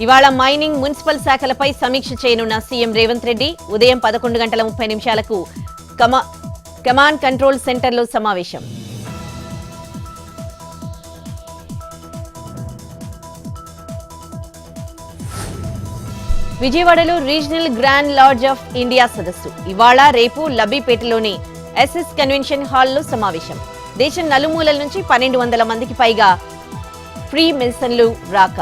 ఇవాళ mining, municipal శాఖలపై సమీక్ష చేయనున్న సీఎం రేవంత్ రెడ్డి ఉదయం 11:30 కమాండ్ కంట్రోల్ సెంటర్లో సమావేశం. విజయవాడలో regional grand lodge of India సదస్సు ఇవాళ రేపు లబ్బిపేటలోని ఎస్ఎస్ కన్వెన్షన్ హాల్లో సమావేశం. దేశం నలుమూలల నుంచి 1200 మందికి పైగా ఫ్రీ మెడిసిన్లు రాక.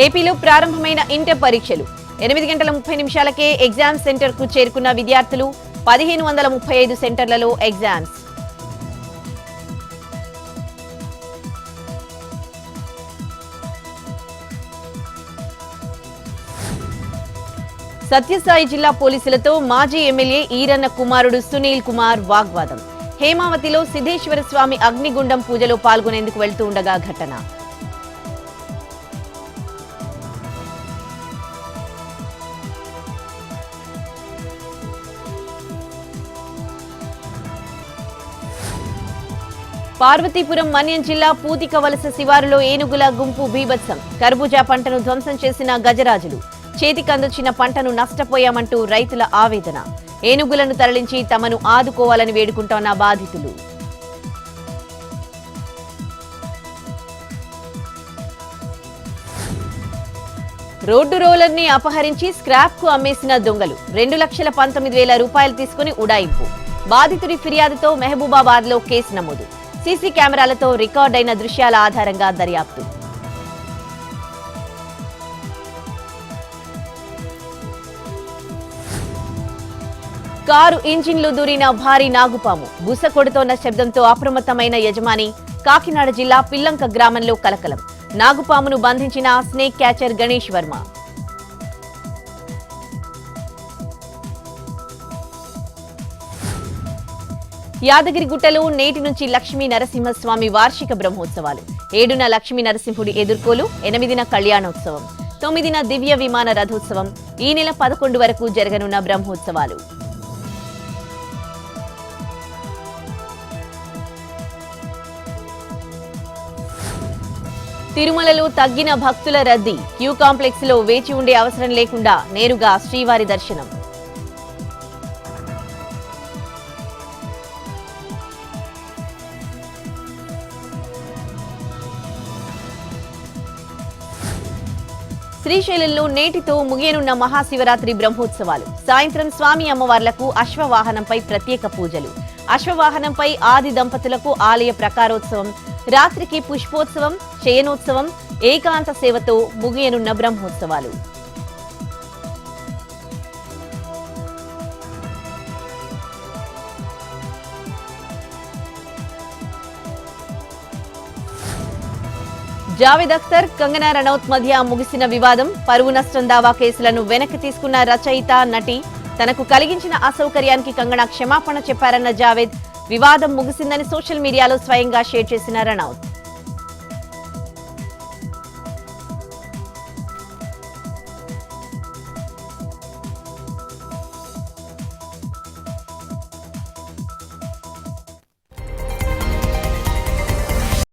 ఏపీలో ప్రారంభమైన ఇంటర్ పరీక్షలు 8:30 ఎగ్జామ్ సెంటర్ కు చేరుకున్న విద్యార్థులు 1535 సెంటర్లలో ఎగ్జామ్స్. సత్యసాయి జిల్లా పోలీసులతో మాజీ ఎమ్మెల్యే ఈరన్న కుమారుడు సునీల్ కుమార్ వాగ్వాదం. హేమావతిలో సిద్ధేశ్వర స్వామి అగ్నిగుండం పూజలో పాల్గొనేందుకు వెళ్తూ ఉండగా ఘటన. పార్వతీపురం మన్యం జిల్లా పూతికవలస శివారులో ఏనుగుల గుంపు బీభత్సం. కర్బూజా పంటను ధ్వంసం చేసిన గజరాజులు. చేతికందొచ్చిన పంటను నష్టపోయామంటూ రైతుల ఆవేదన. ఏనుగులను తరలించి తమను ఆదుకోవాలని వేడుకుంటోన్న బాధితులు. రోడ్డు రోలర్ ని అపహరించి స్క్రాప్ కు అమ్మేసిన దొంగలు. 2,19,000 రూపాయలు తీసుకుని ఉడాయింపు. బాధితుడి ఫిర్యాదుతో మహబూబాబాద్ లో కేసు నమోదు. సీసీ కెమెరాలతో రికార్డైన దృశ్యాల ఆధారంగా దర్యాప్తు. కారు ఇంజిన్లు దూరిన భారీ నాగుపాము. బుస కొడుతోన్న శబ్దంతో అప్రమత్తమైన యజమాని. కాకినాడ జిల్లా పిల్లంక గ్రామంలో కలకలం. నాగుపామును బంధించిన స్నేక్ క్యాచర్ గణేష్ వర్మ. యాదగిరిగుట్టలో నేటి నుంచి లక్ష్మీ నరసింహస్వామి వార్షిక బ్రహ్మోత్సవాలు. 7న లక్ష్మీ నరసింహుడి ఎదుర్కోలు, 8న కళ్యాణోత్సవం, 9న దివ్య విమాన రథోత్సవం. ఈ నెల 11 వరకు జరగనున్న బ్రహ్మోత్సవాలు. తిరుమలలో తగ్గిన భక్తుల రద్దీ. క్యూ కాంప్లెక్స్ లో వేచి ఉండే అవసరం లేకుండా నేరుగా శ్రీవారి దర్శనం. శ్రీశైలంలో నేటితో ముగియనున్న మహాశివరాత్రి బ్రహ్మోత్సవాలు. సాయంత్రం స్వామి అమ్మవార్లకు అశ్వవాహనంపై ప్రత్యేక పూజలు. అశ్వవాహనంపై ఆది దంపతులకు ఆలయ ప్రకారోత్సవం. రాత్రికి పుష్పోత్సవం, శయనోత్సవం, ఏకాంత సేవతో ముగియనున్న బ్రహ్మోత్సవాలు. జావేద్ అఖ్తర్, కంగనా రనౌత్ మధ్య ముగిసిన వివాదం. పరువు నష్టం దావా కేసులను వెనక్కి తీసుకున్న రచయిత, నటి. తనకు కలిగించిన అసౌకర్యానికి కంగనా క్షమాపణ చెప్పారన్న జావేద్. వివాదం ముగిసిందని సోషల్ మీడియాలో స్వయంగా షేర్ చేసిన రనౌత్.